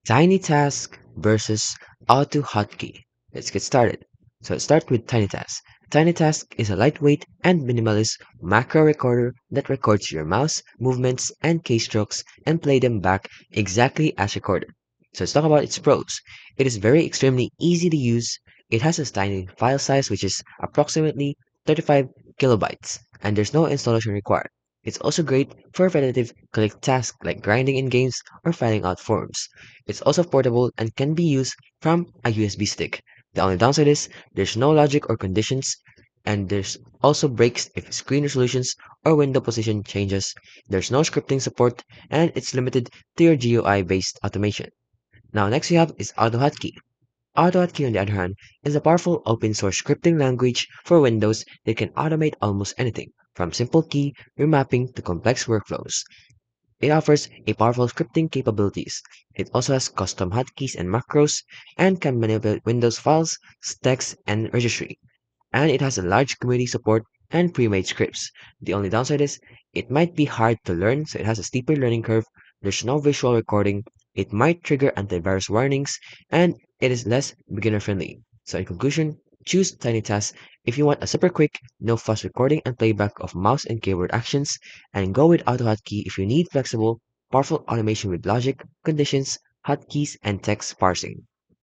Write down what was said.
TinyTask versus AutoHotkey. Let's get started. So let's start with TinyTask. TinyTask is a lightweight and minimalist macro recorder that records your mouse movements and keystrokes and play them back exactly as recorded. So let's talk about its pros. It is very extremely easy to use. It has a tiny file size which is approximately 35 kilobytes and there's no installation required. It's also great for repetitive click tasks like grinding in games or filling out forms. It's also portable and can be used from a USB stick. The only downside is there's no logic or conditions, and there's also breaks if screen resolutions or window position changes. There's no scripting support, and it's limited to your GUI based automation. Now, next we have is AutoHotkey. AutoHotkey, on the other hand, is a powerful open source scripting language for Windows that can automate almost anything, from simple key remapping to complex workflows. It offers a powerful scripting capabilities. It also has custom hotkeys and macros and can manipulate Windows files, text, and registry. And it has a large community support and pre-made scripts. The only downside is it might be hard to learn, so it has a steeper learning curve. There's no visual recording. It might trigger antivirus warnings, and it is less beginner friendly. So in conclusion, choose TinyTask if you want a super quick, no fuss recording and playback of mouse and keyboard actions, and go with AutoHotkey if you need flexible, powerful automation with logic, conditions, hotkeys, and text parsing.